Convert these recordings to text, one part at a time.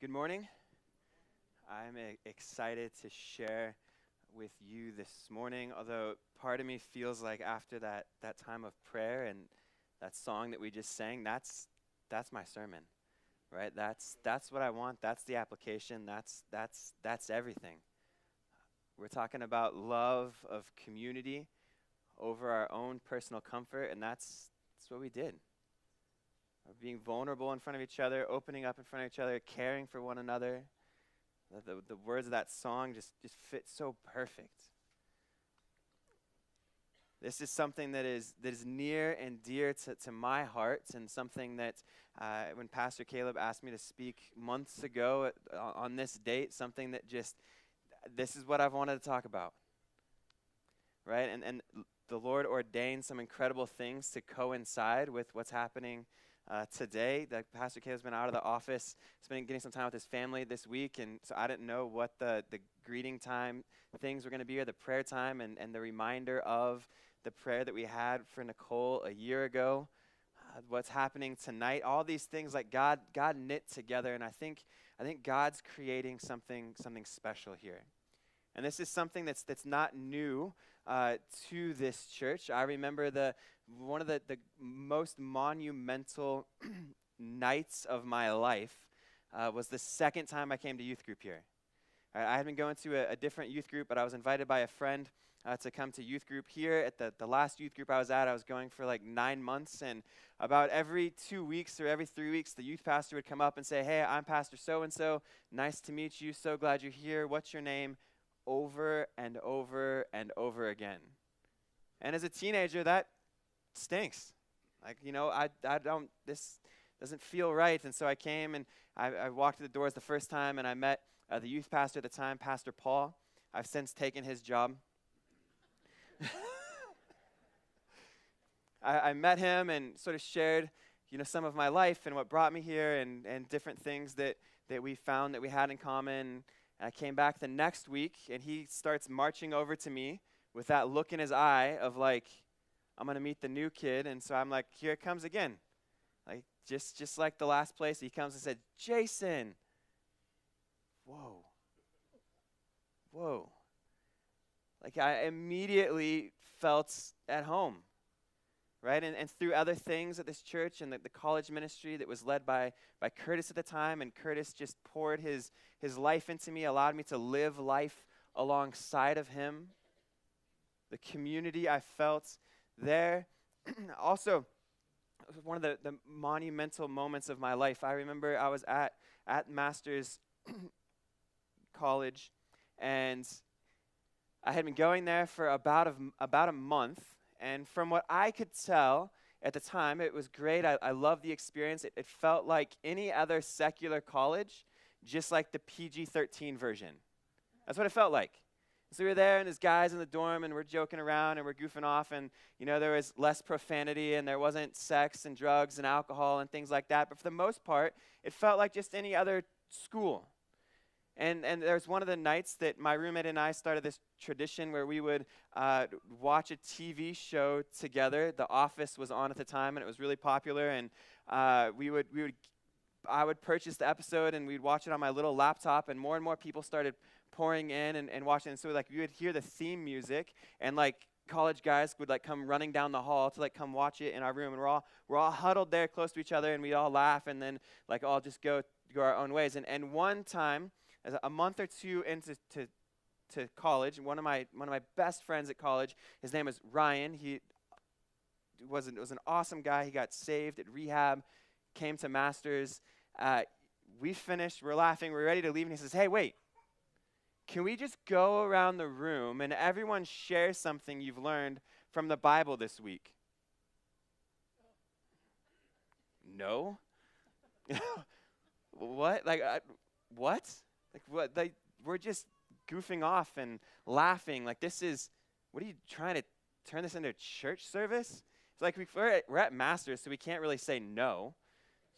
Good morning. I'm excited to share with you this morning, although part of me feels like after that time of prayer and that song that we just sang, that's my sermon, right? That's what I want. That's the application. That's everything. We're talking about love of community over our own personal comfort, and that's what we did. Being vulnerable in front of each other, opening up in front of each other, caring for one another. The words of that song just fit so perfect. This is something that is near and dear to my heart, and something that when Pastor Caleb asked me to speak months ago on this date, something that this is what I've wanted to talk about. Right? And the Lord ordained some incredible things to coincide with what's happening today. That Pastor Caleb's been out of the office, spending getting some time with his family this week, and so I didn't know what the greeting time things were going to be, or the prayer time, and the reminder of the prayer that we had for Nicole a year ago. What's happening tonight? All these things, like God knit together, and I think God's creating something special here. And this is something that's not new to this church. I remember one of the most monumental nights of my life was the second time I came to youth group here. I had been going to a different youth group, but I was invited by a friend to come to youth group here. At the last youth group I was at, I was going for like 9 months, and about every 2 weeks or every 3 weeks, the youth pastor would come up and say, "Hey, I'm Pastor so-and-so. Nice to meet you. So glad you're here. What's your name?" Over and over and over again. And as a teenager, that stinks. Like, this doesn't feel right. And so I came and I walked through the doors the first time, and I met the youth pastor at the time, Pastor Paul. I've since taken his job. I met him and sort of shared, some of my life and what brought me here, and different things that we found that we had in common. I came back the next week, and he starts marching over to me with that look in his eye of like, I'm going to meet the new kid. And so I'm like, here it comes again. Like, just like the last place, he comes and said, "Jason." Whoa. Like, I immediately felt at home. Right? And through other things at this church and the college ministry that was led by Curtis at the time, and Curtis just poured his life into me, allowed me to live life alongside of him. The community I felt there. Also, it was one of the monumental moments of my life. I remember I was at Master's College, and I had been going there for about a month. And from what I could tell at the time, it was great. I loved the experience. It felt like any other secular college, just like the PG-13 version. That's what it felt like. So we were there, and there's guys in the dorm, and we're joking around, and we're goofing off, and, there was less profanity, and there wasn't sex and drugs and alcohol and things like that. But for the most part, it felt like just any other school. And there was one of the nights that my roommate and I started this tradition where we would watch a TV show together. The Office was on at the time, and it was really popular. And I would purchase the episode, and we'd watch it on my little laptop. And more people started pouring in and watching. And so we would hear the theme music, and college guys would come running down the hall to come watch it in our room. And we're all huddled there close to each other, and we all laugh, and then all just go our own ways. And one time, as a month or two into college, one of my best friends at college, his name is Ryan. He was an awesome guy. He got saved at rehab, came to Masters. We finished. We're laughing. We're ready to leave, and he says, "Hey, wait. Can we just go around the room and everyone share something you've learned from the Bible this week?" No. What? What? We're just goofing off and laughing. What are you trying to turn this into a church service? It's we're at Masters, so we can't really say no.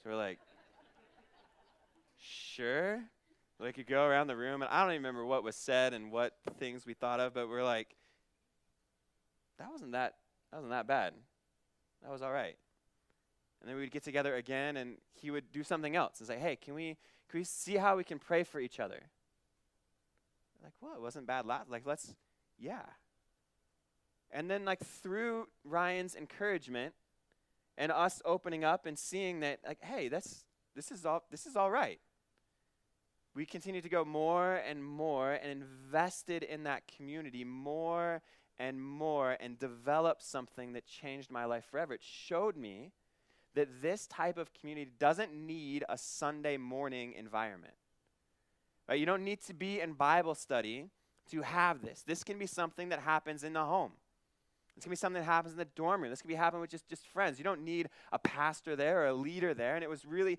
So we're like, sure. We could go around the room, and I don't even remember what was said and what things we thought of, but we're like, that wasn't that bad. That was all right. And then we would get together again, and he would do something else and say, hey, can we see how we can pray for each other? Like, well, it wasn't bad last. Like, yeah. And then, like, through Ryan's encouragement and us opening up and seeing that, like, hey, this is all right. We continued to go more and more and invested in that community more and developed something that changed my life forever. It showed me that this type of community doesn't need a Sunday morning environment. Right? You don't need to be in Bible study to have this. This can be something that happens in the home. This can be something that happens in the dorm room. This can be happening with just friends. You don't need a pastor there or a leader there. And it was really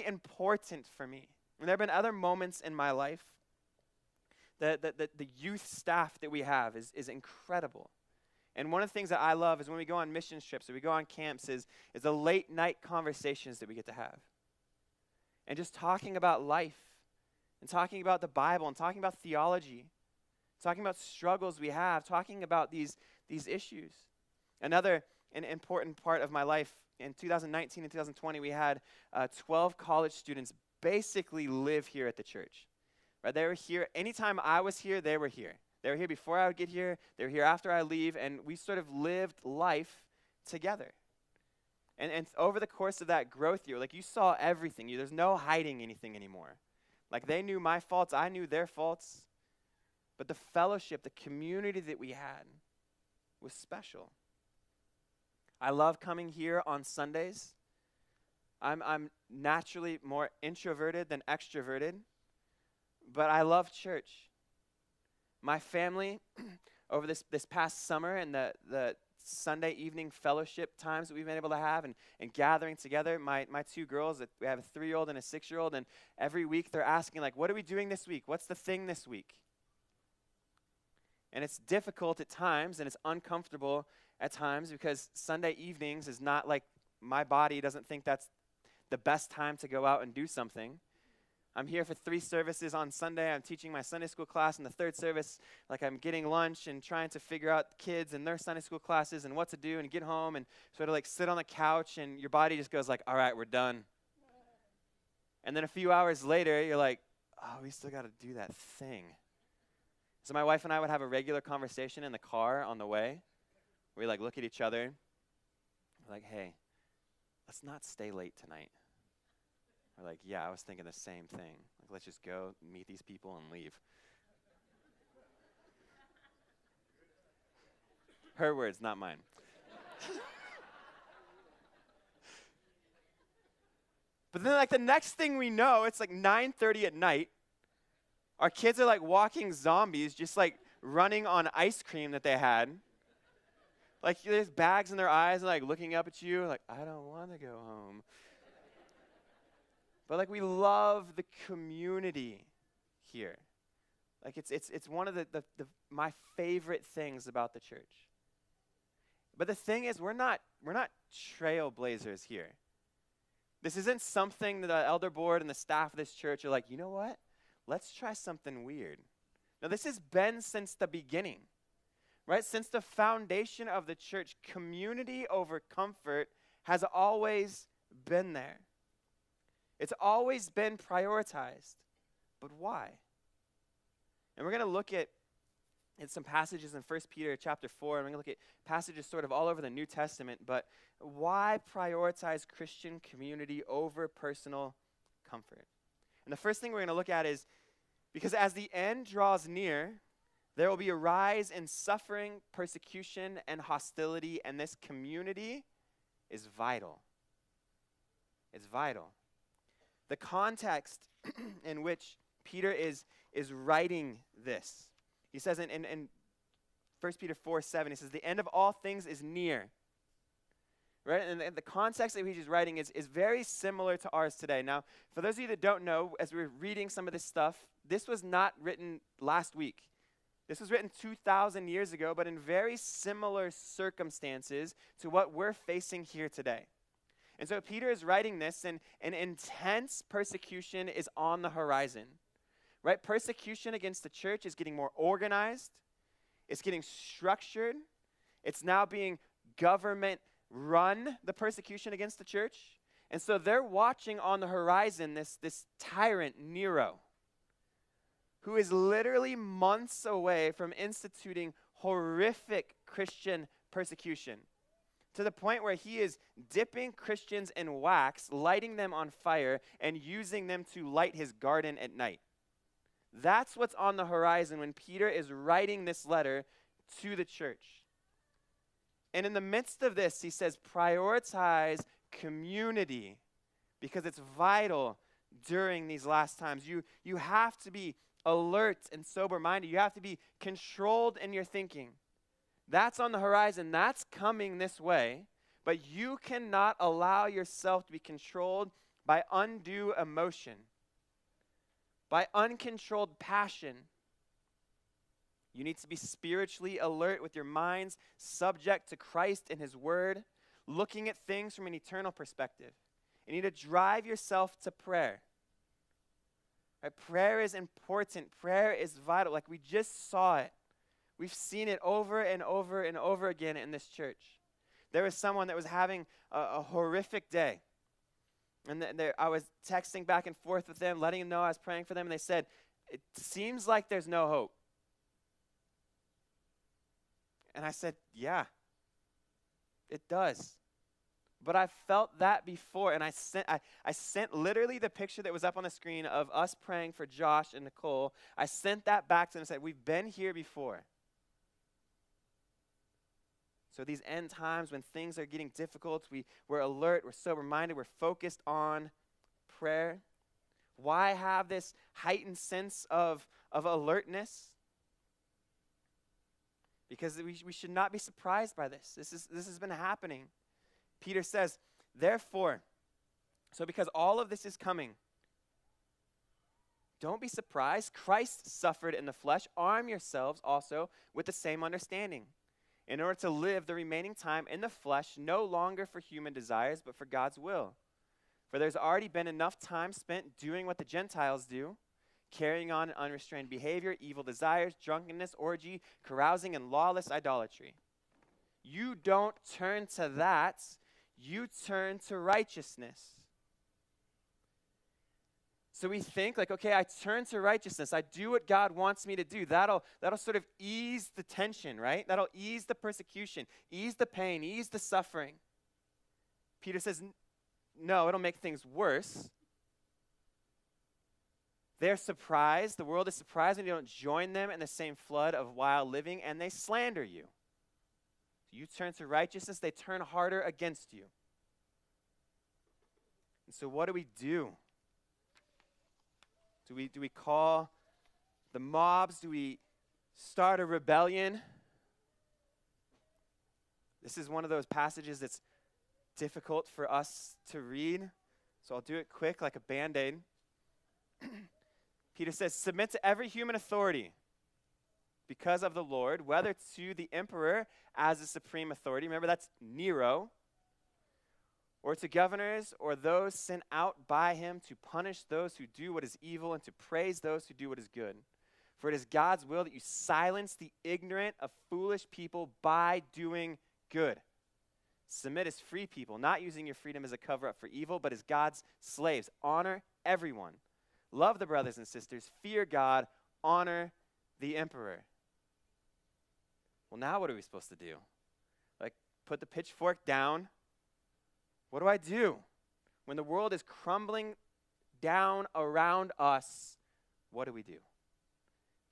important for me. And there have been other moments in my life that the youth staff that we have is incredible. And one of the things that I love is when we go on mission trips or we go on camps is the late night conversations that we get to have. And just talking about life and talking about the Bible and talking about theology, talking about struggles we have, talking about these issues. Another important part of my life, in 2019 and 2020, we had 12 college students basically live here at the church. Right? They were here. Anytime I was here, they were here. They were here before I would get here. They were here after I leave, and we sort of lived life together. And over the course of that growth year, like, you saw everything. There's no hiding anything anymore. Like, they knew my faults. I knew their faults. But the fellowship, the community that we had was special. I love coming here on Sundays. I'm naturally more introverted than extroverted, but I love church. My family, over this past summer and the Sunday evening fellowship times that we've been able to have and gathering together, my two girls, we have a 3-year-old and a 6-year-old, and every week they're asking, like, what are we doing this week? What's the thing this week? And it's difficult at times, and it's uncomfortable at times, because Sunday evenings is not like, my body doesn't think that's the best time to go out and do something. I'm here for 3 services on Sunday. I'm teaching my Sunday school class. In the 3rd service, like, I'm getting lunch and trying to figure out kids and their Sunday school classes and what to do and get home and sort of like sit on the couch, and your body just goes like, all right, we're done. And then a few hours later, you're like, oh, we still got to do that thing. So my wife and I would have a regular conversation in the car on the way. We like look at each other. We're like, hey, let's not stay late tonight. We're like, yeah, I was thinking the same thing. Like, let's just go meet these people and leave. Her words, not mine. But then, like, the next thing we know, it's like 9:30 at night. Our kids are like walking zombies, just like running on ice cream that they had. Like, there's bags in their eyes and like looking up at you like, I don't want to go home. But like, we love the community here. Like, it's one of my favorite things about the church. But the thing is, we're not trailblazers here. This isn't something that the elder board and the staff of this church are like, you know what? Let's try something weird. Now, this has been since the beginning, right? Since the foundation of the church, community over comfort has always been there. It's always been prioritized. But why? And we're going to look at some passages in 1 Peter chapter 4, and we're going to look at passages sort of all over the New Testament, but why prioritize Christian community over personal comfort? And the first thing we're going to look at is, because as the end draws near, there will be a rise in suffering, persecution, and hostility, and this community is vital. It's vital. The context in which Peter is writing this, he says in 1 Peter 4:7, he says, the end of all things is near. Right? And the context that he's writing is very similar to ours today. Now, for those of you that don't know, as we're reading some of this stuff, this was not written last week. This was written 2,000 years ago, but in very similar circumstances to what we're facing here today. And so Peter is writing this, and an intense persecution is on the horizon. Right? Persecution against the church is getting more organized. It's getting structured. It's now being government run the persecution against the church. And so they're watching on the horizon this tyrant, Nero, who is literally months away from instituting horrific Christian persecution, to the point where he is dipping Christians in wax, lighting them on fire, and using them to light his garden at night. That's what's on the horizon when Peter is writing this letter to the church. And in the midst of this, he says, prioritize community because it's vital during these last times. You have to be alert and sober-minded. You have to be controlled in your thinking. That's on the horizon. That's coming this way. But you cannot allow yourself to be controlled by undue emotion, by uncontrolled passion. You need to be spiritually alert with your minds subject to Christ and his word, looking at things from an eternal perspective. You need to drive yourself to prayer. Right? Prayer is important. Prayer is vital. Like we just saw it. We've seen it over and over and over again in this church. There was someone that was having a horrific day. And I was texting back and forth with them, letting them know I was praying for them. And they said, it seems like there's no hope. And I said, yeah, it does. But I felt that before. And I sent literally the picture that was up on the screen of us praying for Josh and Nicole. I sent that back to them and said, we've been here before. So these end times when things are getting difficult, we're alert, we're sober-minded, we're focused on prayer. Why have this heightened sense of alertness? Because we should not be surprised by this. This has been happening. Peter says, therefore, so because all of this is coming, don't be surprised. Christ suffered in the flesh. Arm yourselves also with the same understanding, in order to live the remaining time in the flesh, no longer for human desires, but for God's will. For there's already been enough time spent doing what the Gentiles do, carrying on unrestrained behavior, evil desires, drunkenness, orgy, carousing, and lawless idolatry. You don't turn to that. You turn to righteousness. So we think like, okay, I turn to righteousness. I do what God wants me to do. That'll sort of ease the tension, right? That'll ease the persecution, ease the pain, ease the suffering. Peter says, no, it'll make things worse. They're surprised. The world is surprised when you don't join them in the same flood of wild living, and they slander you. You turn to righteousness, they turn harder against you. And so what do we do? Do we call the mobs? Do we start a rebellion? This is one of those passages that's difficult for us to read, so I'll do it quick like a Band-Aid. Peter says, submit to every human authority because of the Lord, whether to the emperor as the supreme authority. Remember, that's Nero. Or to governors or those sent out by him to punish those who do what is evil and to praise those who do what is good. For it is God's will that you silence the ignorant of foolish people by doing good. Submit as free people, not using your freedom as a cover-up for evil, but as God's slaves. Honor everyone. Love the brothers and sisters. Fear God. Honor the emperor. Well, now what are we supposed to do? Like, put the pitchfork down? What do I do? When the world is crumbling down around us, what do?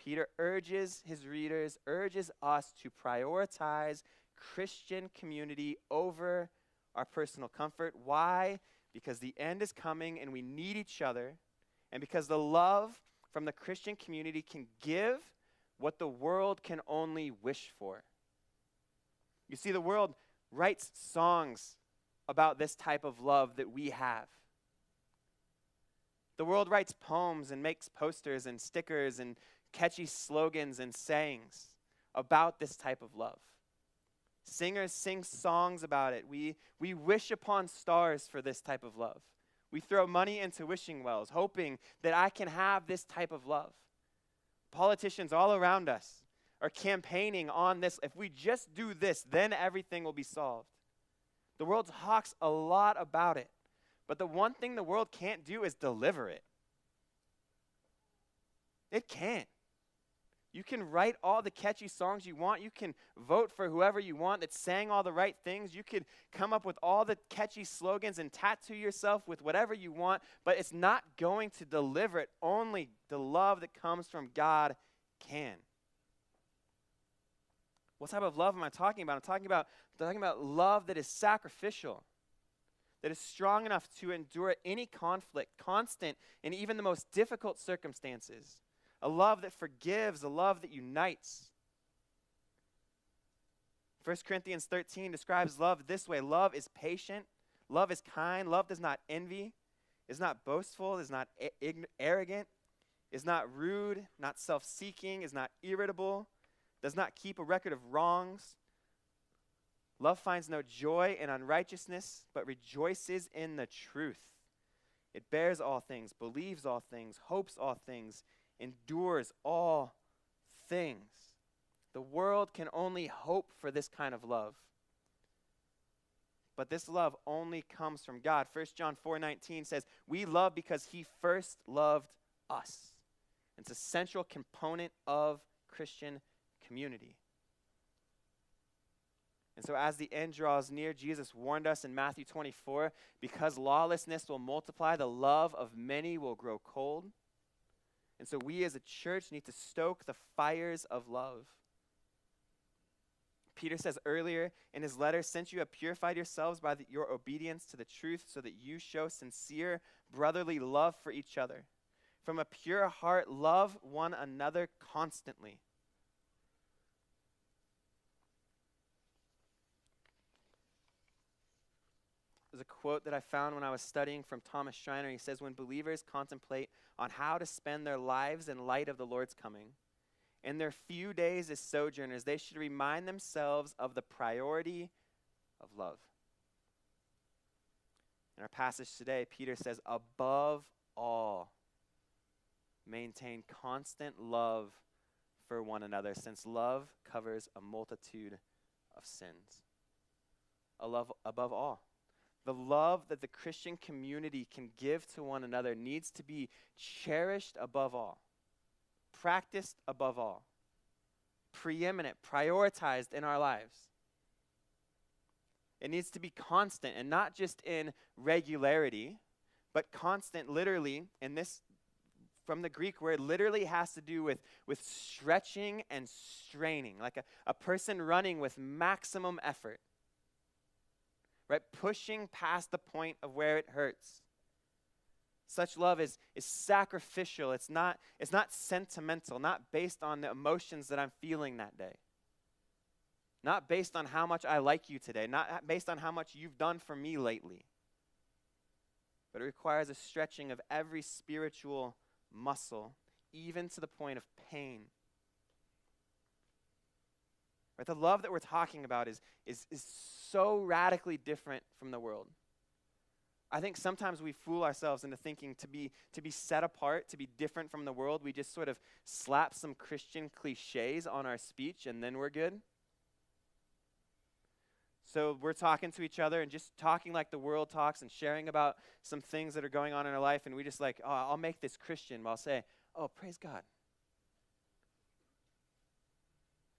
Peter urges his readers, urges us to prioritize Christian community over our personal comfort. Why? Because the end is coming and we need each other, and because the love from the Christian community can give what the world can only wish for. You see, the world writes songs about this type of love that we have. The world writes poems and makes posters and stickers and catchy slogans and sayings about this type of love. Singers sing songs about it. We wish upon stars for this type of love. We throw money into wishing wells, hoping that I can have this type of love. Politicians all around us are campaigning on this. If we just do this, then everything will be solved. The world talks a lot about it, but the one thing the world can't do is deliver it. It can't. You can write all the catchy songs you want. You can vote for whoever you want that sang all the right things. You could come up with all the catchy slogans and tattoo yourself with whatever you want, but it's not going to deliver it. Only the love that comes from God can. What type of love am I talking about? I'm talking about love that is sacrificial, that is strong enough to endure any conflict, constant in even the most difficult circumstances. A love that forgives, a love that unites. 1 Corinthians 13 describes love this way. Love is patient. Love is kind. Love does not envy, is not boastful, is not arrogant, is not rude, not self-seeking, is not irritable, does not keep a record of wrongs. Love finds no joy in unrighteousness, but rejoices in the truth. It bears all things, believes all things, hopes all things, endures all things. The world can only hope for this kind of love. But this love only comes from God. 1 John 4:19 says, we love because he first loved us. It's a central component of Christian community. And so as the end draws near, Jesus warned us in Matthew 24, because lawlessness will multiply, the love of many will grow cold. And so we as a church need to stoke the fires of love. Peter says earlier in his letter, since you have purified yourselves by your obedience to the truth, so that you show sincere brotherly love for each other. From a pure heart, love one another constantly. There's a quote that I found when I was studying from Thomas Schreiner. He says, when believers contemplate on how to spend their lives in light of the Lord's coming, in their few days as sojourners, they should remind themselves of the priority of love. In our passage today, Peter says, above all, maintain constant love for one another, since love covers a multitude of sins. Above all. The love that the Christian community can give to one another needs to be cherished above all, practiced above all, preeminent, prioritized in our lives. It needs to be constant, and not just in regularity, but constant literally, and this from the Greek word literally has to do with stretching and straining, like a person running with maximum effort. Right, pushing past the point of where it hurts. Such love is sacrificial. It's not sentimental, not based on the emotions that I'm feeling that day. Not based on how much I like you today, not based on how much you've done for me lately. But it requires a stretching of every spiritual muscle, even to the point of pain. Right, the love that we're talking about is so radically different from the world. I think sometimes we fool ourselves into thinking to be set apart, to be different from the world, we just sort of slap some Christian cliches on our speech and then we're good. So we're talking to each other and just talking like the world talks and sharing about some things that are going on in our life, and we just like, oh, I'll make this Christian. But I'll say, oh, praise God.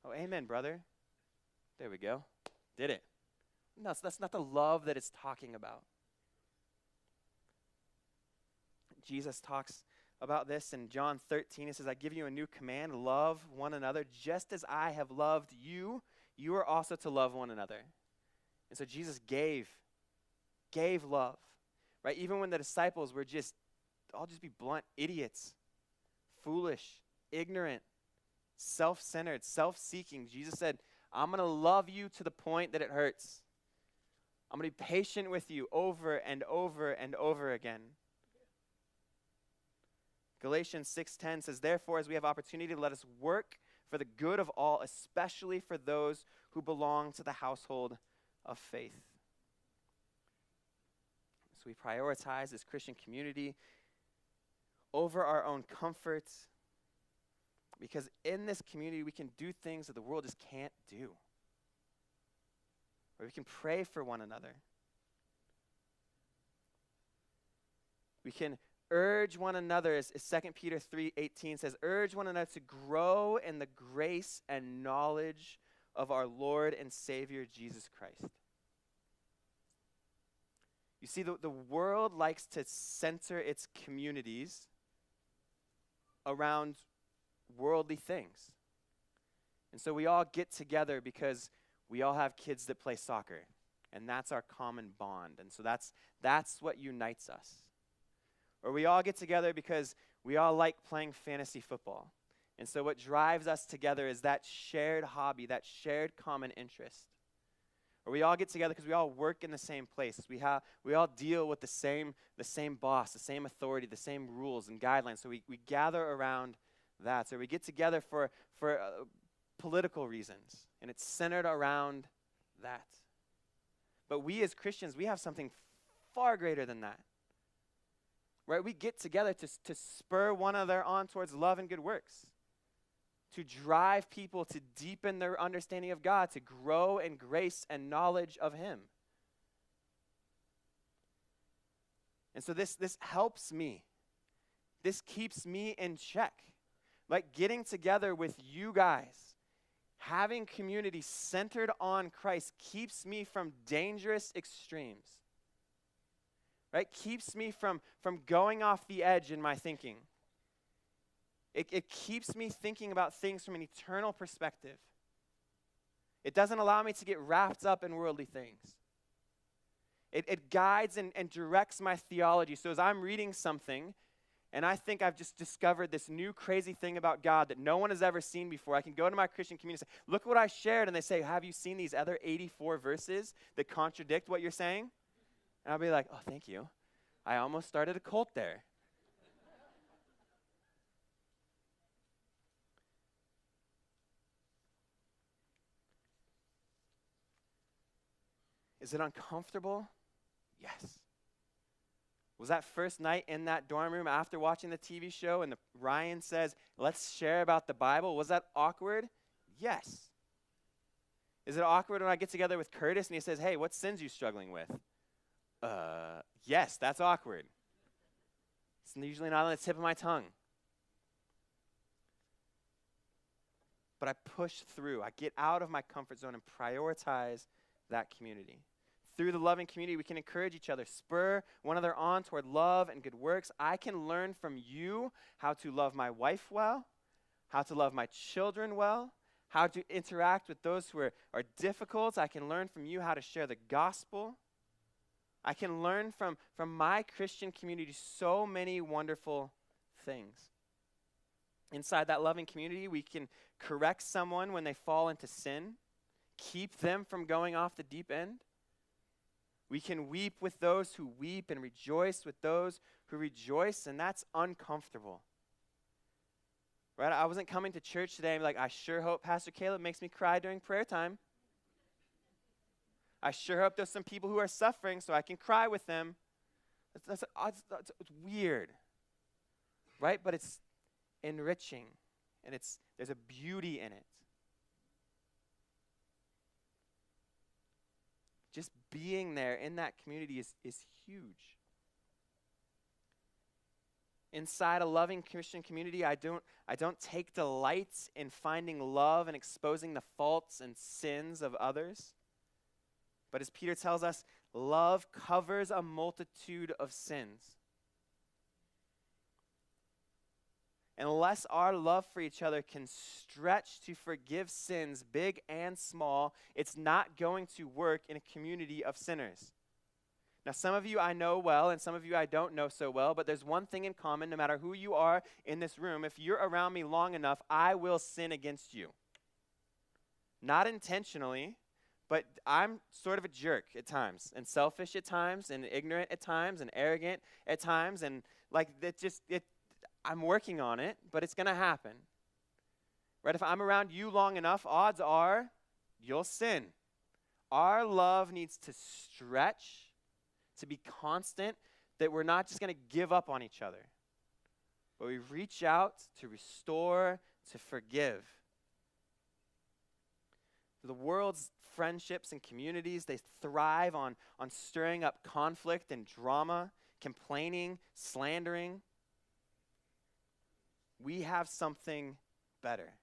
Oh, amen, brother. There we go. Did it. No, that's not the love that it's talking about. Jesus talks about this in John 13. He says, I give you a new command, love one another. Just as I have loved you, you are also to love one another. And so Jesus gave love, right? Even when the disciples were I'll just be blunt, idiots, foolish, ignorant, self-centered, self-seeking. Jesus said, I'm going to love you to the point that it hurts. I'm going to be patient with you over and over and over again. Galatians 6:10 says, therefore, as we have opportunity, let us work for the good of all, especially for those who belong to the household of faith. So we prioritize this Christian community over our own comforts, because in this community we can do things that the world just can't do. where we can pray for one another. We can urge one another, as 2 Peter 3:18 says, urge one another to grow in the grace and knowledge of our Lord and Savior Jesus Christ. You see, the world likes to center its communities around worldly things. And so we all get together because we all have kids that play soccer, and that's our common bond. And so that's what unites us. Or we all get together because we all like playing fantasy football. And so what drives us together is that shared hobby, that shared common interest. Or we all get together because we all work in the same place. We all deal with the same boss, the same authority, the same rules and guidelines. So we gather around that. So we get together for political reasons, and it's centered around that. But we as Christians, we have something far greater than that. Right? We get together to spur one another on towards love and good works, to drive people to deepen their understanding of God, to grow in grace and knowledge of Him. And so this helps me. This keeps me in check. Like getting together with you guys, having community centered on Christ keeps me from dangerous extremes. Right? Keeps me from going off the edge in my thinking. It keeps me thinking about things from an eternal perspective. It doesn't allow me to get wrapped up in worldly things. It guides and directs my theology. So as I'm reading something, and I think I've just discovered this new crazy thing about God that no one has ever seen before, I can go to my Christian community and say, look what I shared. And they say, have you seen these other 84 verses that contradict what you're saying? And I'll be like, oh, thank you. I almost started a cult there. Is it uncomfortable? Yes. Was that first night in that dorm room after watching the TV show and Ryan says, let's share about the Bible, was that awkward? Yes. Is it awkward when I get together with Curtis and he says, hey, what sins are you struggling with? Yes, that's awkward. It's usually not on the tip of my tongue. But I push through. I get out of my comfort zone and prioritize that community. Through the loving community, we can encourage each other, spur one another on toward love and good works. I can learn from you how to love my wife well, how to love my children well, how to interact with those who are difficult. I can learn from you how to share the gospel. I can learn from my Christian community so many wonderful things. Inside that loving community, we can correct someone when they fall into sin, keep them from going off the deep end. We can weep with those who weep and rejoice with those who rejoice, and that's uncomfortable. Right? I wasn't coming to church today and be like, I sure hope Pastor Caleb makes me cry during prayer time. I sure hope there's some people who are suffering so I can cry with them. It's weird, right? But it's enriching, and there's a beauty in it. Just being there in that community is huge. Inside a loving Christian community, I don't take delight in finding love and exposing the faults and sins of others. But as Peter tells us, love covers a multitude of sins. Unless our love for each other can stretch to forgive sins, big and small, it's not going to work in a community of sinners. Now, some of you I know well, and some of you I don't know so well, but there's one thing in common, no matter who you are in this room. If you're around me long enough, I will sin against you. Not intentionally, but I'm sort of a jerk at times, and selfish at times, and ignorant at times, and arrogant at times, and like I'm working on it, but it's going to happen. Right? If I'm around you long enough, odds are you'll sin. Our love needs to stretch, to be constant, that we're not just going to give up on each other, but we reach out to restore, to forgive. The world's friendships and communities, they thrive on stirring up conflict and drama, complaining, slandering. We have something better.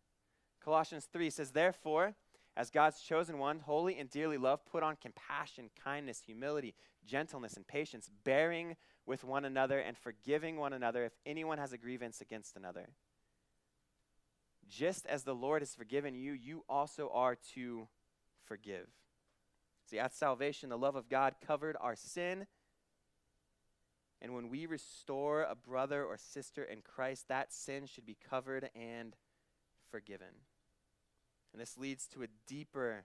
Colossians 3 says, therefore, as God's chosen one, holy and dearly loved, put on compassion, kindness, humility, gentleness, and patience, bearing with one another and forgiving one another if anyone has a grievance against another. Just as the Lord has forgiven you, you also are to forgive. See, at salvation, the love of God covered our sin. And when we restore a brother or sister in Christ, that sin should be covered and forgiven. And this leads to a deeper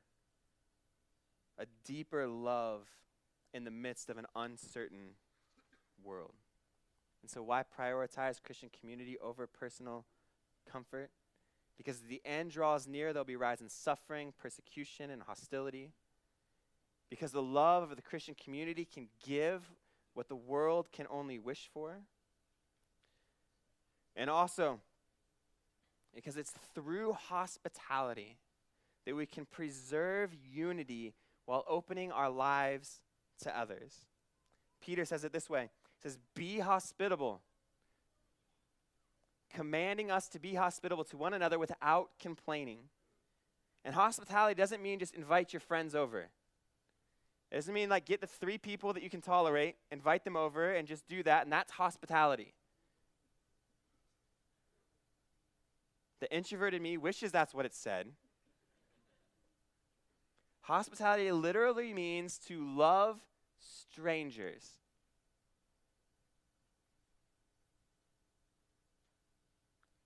love in the midst of an uncertain world. And so why prioritize Christian community over personal comfort? Because as the end draws near, there'll be rise in suffering, persecution, and hostility. Because the love of the Christian community can give what the world can only wish for. And also, because it's through hospitality that we can preserve unity while opening our lives to others. Peter says it this way. He says, be hospitable, commanding us to be hospitable to one another without complaining. And hospitality doesn't mean just invite your friends over. It doesn't mean like get the 3 people that you can tolerate, invite them over, and just do that, and that's hospitality. The introverted me wishes that's what it said. Hospitality literally means to love strangers.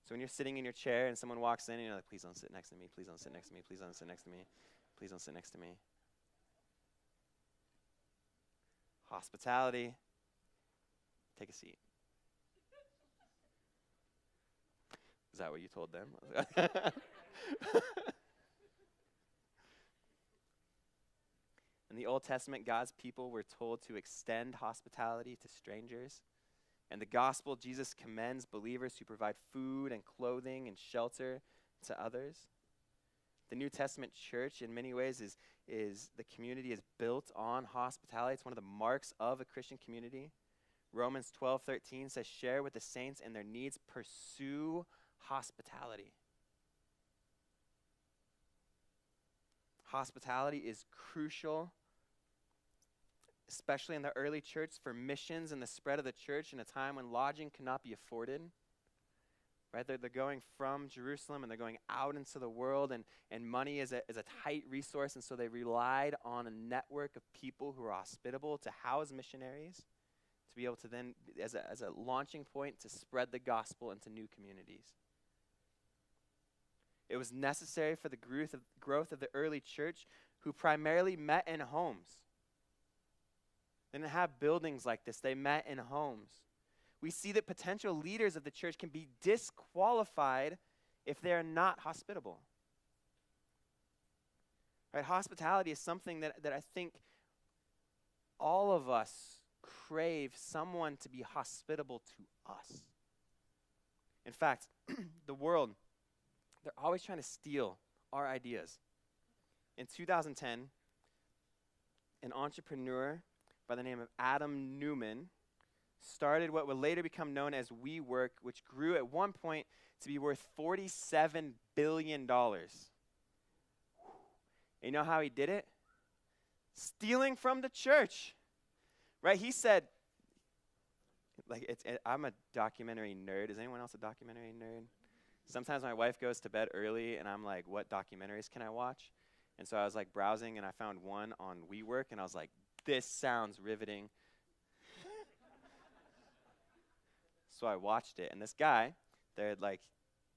So when you're sitting in your chair and someone walks in and you're like, please don't sit next to me, please don't sit next to me, please don't sit next to me, please don't sit next to me. Hospitality, take a seat. Is that what you told them? In the Old Testament, God's people were told to extend hospitality to strangers. In the gospel, Jesus commends believers who provide food and clothing and shelter to others. The New Testament church, in many ways, is the community is built on hospitality. It's one of the marks of a Christian community. Romans 12:13 says, share with the saints in their needs, pursue hospitality. Hospitality is crucial, especially in the early church, for missions and the spread of the church in a time when lodging could not be afforded. Right? They're going from Jerusalem and they're going out into the world, and money is a tight resource, and so they relied on a network of people who are hospitable to house missionaries, to be able to then, as a launching point, to spread the gospel into new communities. It was necessary for the growth of the early church, who primarily met in homes. They didn't have buildings like this. They met in homes. We see that potential leaders of the church can be disqualified if they are not hospitable. Right? Hospitality is something that I think all of us crave someone to be hospitable to us. In fact, the world, they're always trying to steal our ideas. In 2010, an entrepreneur by the name of Adam Newman started what would later become known as WeWork, which grew at one point to be worth $47 billion. And you know how he did it? Stealing from the church. Right? He said, I'm a documentary nerd. Is anyone else a documentary nerd? Sometimes my wife goes to bed early, and I'm like, what documentaries can I watch? And so I was like browsing, and I found one on WeWork, and I was like, this sounds riveting. So I watched it, and this guy, they're like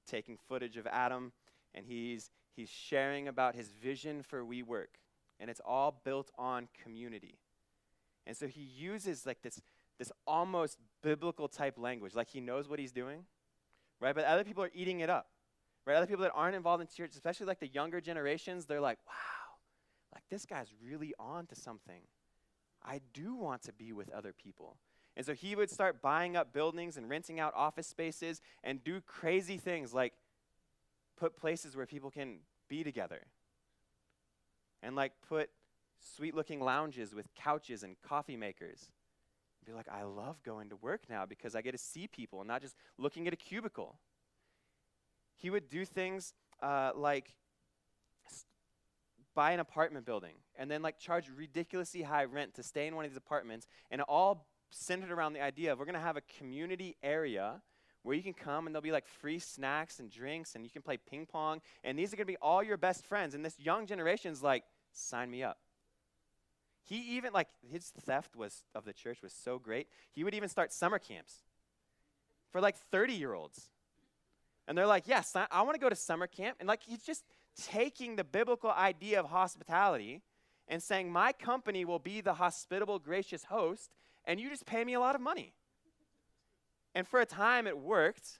taking footage of Adam, and he's sharing about his vision for WeWork, and it's all built on community. And so he uses like this almost biblical type language, like he knows what he's doing, right? But other people are eating it up, right? Other people that aren't involved in church, especially like the younger generations, they're like, wow, like this guy's really on to something. I do want to be with other people. And so he would start buying up buildings and renting out office spaces and do crazy things like put places where people can be together. and like put sweet-looking lounges with couches and coffee makers. Be like, I love going to work now because I get to see people and not just looking at a cubicle. He would do things like buy an apartment building and then like charge ridiculously high rent to stay in one of these apartments, and it all centered around the idea of we're going to have a community area where you can come and there'll be like free snacks and drinks and you can play ping pong, and these are going to be all your best friends. And this young generation's like, sign me up. He even, like, his theft of the church was so great, he would even start summer camps for like 30-year-olds. And they're like, yes, I want to go to summer camp. And like, he's just taking the biblical idea of hospitality and saying, my company will be the hospitable, gracious host, and you just pay me a lot of money. And for a time, it worked.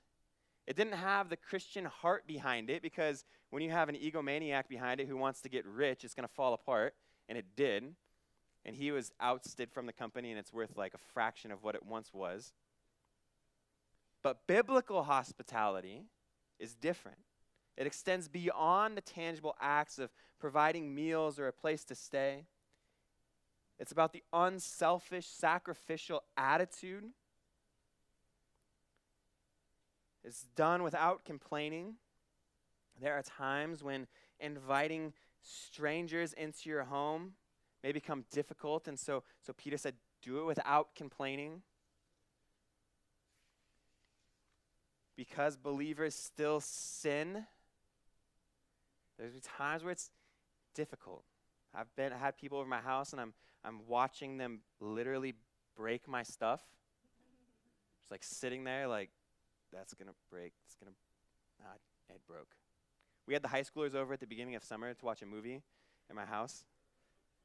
It didn't have the Christian heart behind it, because when you have an egomaniac behind it who wants to get rich, it's going to fall apart, and it did. And he was ousted from the company, and it's worth like a fraction of what it once was. But biblical hospitality is different. It extends beyond the tangible acts of providing meals or a place to stay. It's about the unselfish, sacrificial attitude. It's done without complaining. There are times when inviting strangers into your home may become difficult, and so Peter said, do it without complaining. Because believers still sin, there's times where it's difficult. I had people over my house, and I'm watching them literally break my stuff. Just like sitting there, like, that's gonna break. It broke. We had the high schoolers over at the beginning of summer to watch a movie in my house,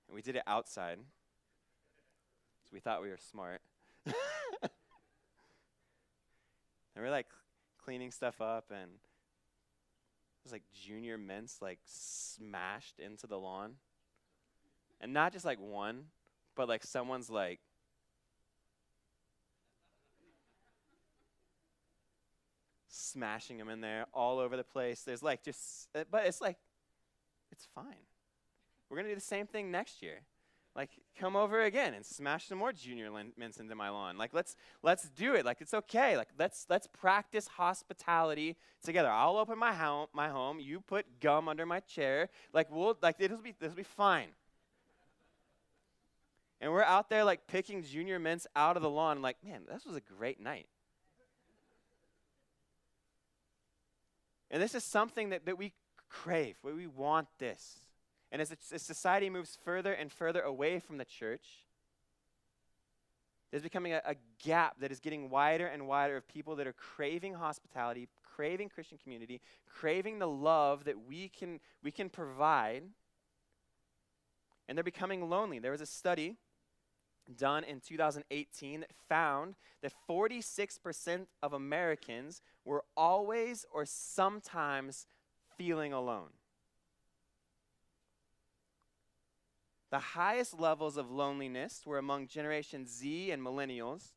and we did it outside. So we thought we were smart. And we're like cleaning stuff up, and it was like junior mints like smashed into the lawn. And not just like one, but like someone's like smashing them in there all over the place. There's like but it's like, it's fine. We're going to do the same thing next year. Like, come over again and smash some more junior mints into my lawn. Like, let's do it. Like, it's okay. Like, let's practice hospitality together. I'll open my home. You put gum under my chair. Like, this will be fine. And we're out there like picking junior mints out of the lawn. Like, man, this was a great night. And this is something that we crave. We want this. And as society moves further and further away from the church, there's becoming a gap that is getting wider and wider of people that are craving hospitality, craving Christian community, craving the love that we can provide, and they're becoming lonely. There was a study done in 2018 that found that 46% of Americans were always or sometimes feeling alone. The highest levels of loneliness were among Generation Z and millennials.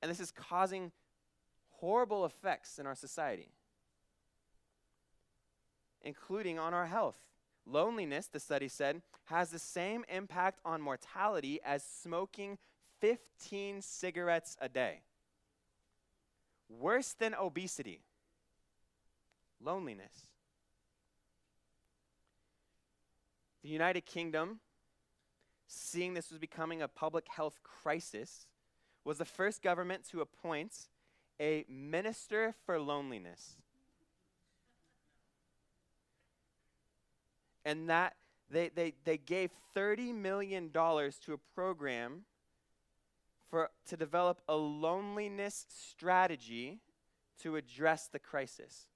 And this is causing horrible effects in our society, including on our health. Loneliness, the study said, has the same impact on mortality as smoking 15 cigarettes a day. Worse than obesity. Loneliness. The United Kingdom, seeing this was becoming a public health crisis, was the first government to appoint a minister for loneliness. And that they gave $30 million to a program to develop a loneliness strategy to address the crisis.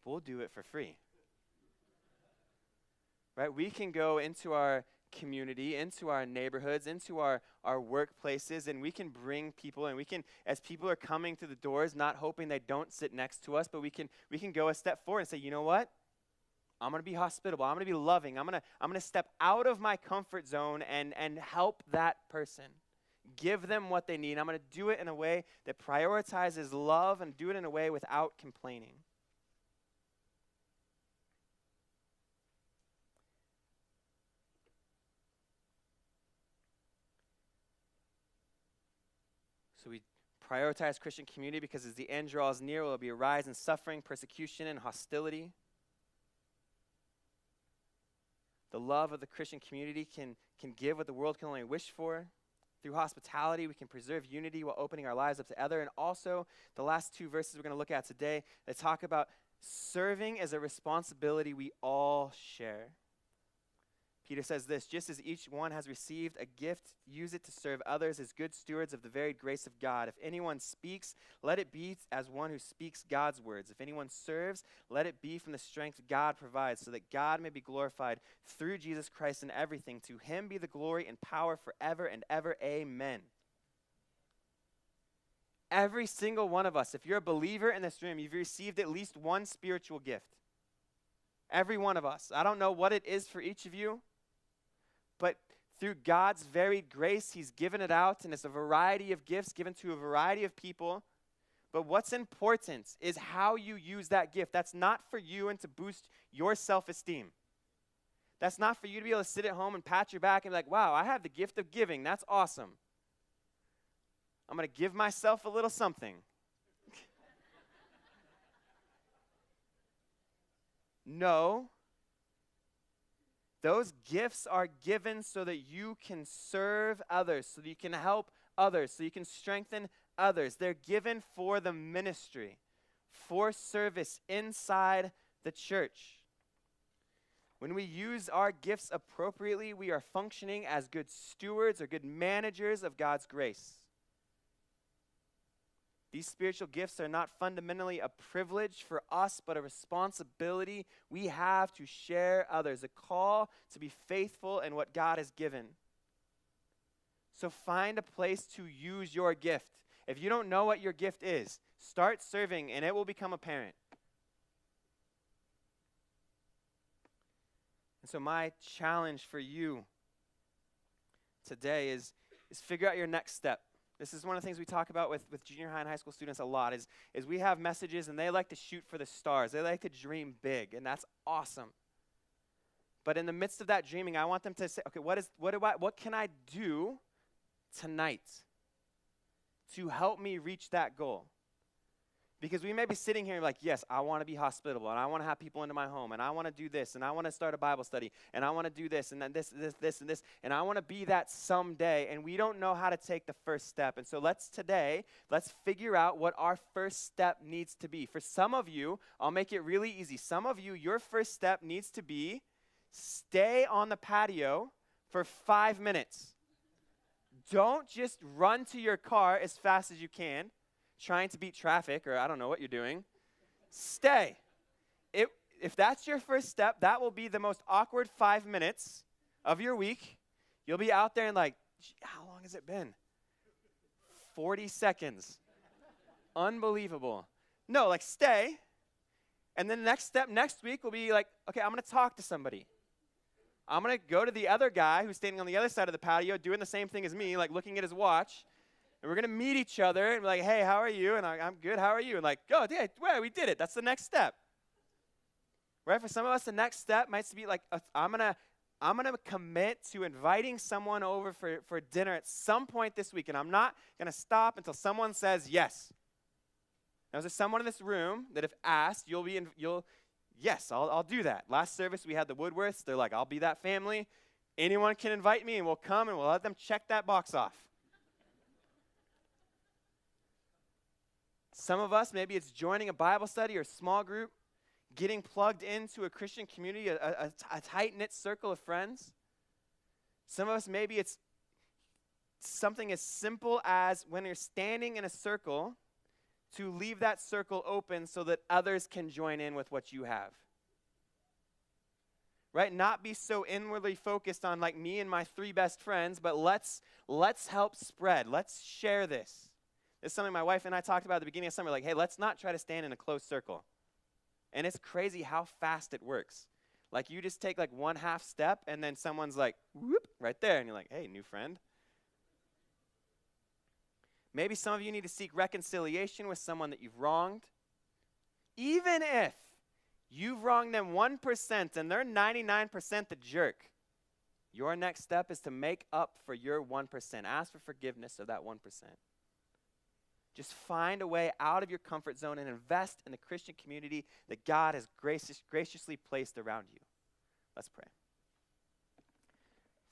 We'll do it for free. Right? We can go into our community, into our neighborhoods, into our workplaces, and we can bring people, and we can, as people are coming through the doors, not hoping they don't sit next to us, but we can go a step forward and say, you know what? I'm going to be hospitable. I'm going to be loving. I'm going to step out of my comfort zone and help that person. Give them what they need. I'm going to do it in a way that prioritizes love and do it in a way without complaining. So we prioritize Christian community because as the end draws near, will be a rise in suffering, persecution, and hostility. The love of the Christian community can give what the world can only wish for. Through hospitality, we can preserve unity while opening our lives up to others. And also, the last two verses we're going to look at today, they talk about serving as a responsibility we all share. Peter says this, just as each one has received a gift, use it to serve others as good stewards of the varied grace of God. If anyone speaks, let it be as one who speaks God's words. If anyone serves, let it be from the strength God provides, so that God may be glorified through Jesus Christ in everything. To him be the glory and power forever and ever. Amen. Every single one of us, if you're a believer in this room, you've received at least one spiritual gift. Every one of us. I don't know what it is for each of you, but through God's varied grace, he's given it out, and it's a variety of gifts given to a variety of people. But what's important is how you use that gift. That's not for you and to boost your self-esteem. That's not for you to be able to sit at home and pat your back and be like, wow, I have the gift of giving. That's awesome. I'm going to give myself a little something. No. Those gifts are given so that you can serve others, so that you can help others, so you can strengthen others. They're given for the ministry, for service inside the church. When we use our gifts appropriately, we are functioning as good stewards or good managers of God's grace. These spiritual gifts are not fundamentally a privilege for us, but a responsibility we have to share others, a call to be faithful in what God has given. So find a place to use your gift. If you don't know what your gift is, start serving and it will become apparent. And so my challenge for you today is figure out your next step. This is one of the things we talk about with junior high and high school students a lot is we have messages and they like to shoot for the stars. They like to dream big, and that's awesome. But in the midst of that dreaming, I want them to say, okay, what can I do tonight to help me reach that goal? Because we may be sitting here like, yes, I want to be hospitable, and I want to have people into my home, and I want to do this, and I want to start a Bible study, and I want to do this, and then this, and this, and I want to be that someday, and we don't know how to take the first step. And so let's figure out what our first step needs to be. For some of you, I'll make it really easy. Some of you, your first step needs to be stay on the patio for 5 minutes. Don't just run to your car as fast as you can, trying to beat traffic, or I don't know what you're doing. Stay. If that's your first step, that will be the most awkward 5 minutes of your week. You'll be out there and like, how long has it been? 40 seconds. Unbelievable. No, like stay. And then the next step next week will be like, okay, I'm going to talk to somebody. I'm going to go to the other guy who's standing on the other side of the patio doing the same thing as me, like looking at his watch. And we're going to meet each other and be like, hey, how are you? And I'm good, how are you? And like, oh, yeah, well, we did it. That's the next step. Right? For some of us, the next step might be like, I'm going to commit to inviting someone over for dinner at some point this week. And I'm not going to stop until someone says yes. Now, is there someone in this room that if asked, yes, I'll do that. Last service, we had the Woodworths. They're like, I'll be that family. Anyone can invite me, and we'll come, and we'll let them check that box off. Some of us, maybe it's joining a Bible study or small group, getting plugged into a Christian community, a tight-knit circle of friends. Some of us, maybe it's something as simple as when you're standing in a circle, to leave that circle open so that others can join in with what you have. Right? Not be so inwardly focused on like me and my 3 best friends, but let's help spread. Let's share this. It's something my wife and I talked about at the beginning of summer, like, hey, let's not try to stand in a closed circle. And it's crazy how fast it works. Like, you just take, like, 1/2 step, and then someone's like, whoop, right there, and you're like, hey, new friend. Maybe some of you need to seek reconciliation with someone that you've wronged. Even if you've wronged them 1% and they're 99% the jerk, your next step is to make up for your 1%. Ask for forgiveness of that 1%. Just find a way out of your comfort zone and invest in the Christian community that God has graciously placed around you. Let's pray.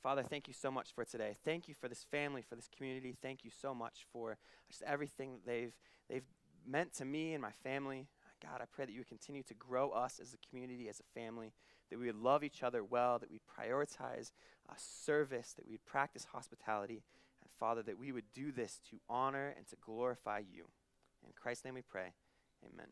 Father, thank you so much for today. Thank you for this family, for this community. Thank you so much for just everything that they've meant to me and my family. God, I pray that you would continue to grow us as a community, as a family, that we would love each other well, that we'd prioritize service, that we'd practice hospitality, and Father, that we would do this to honor and to glorify you. In Christ's name we pray, amen.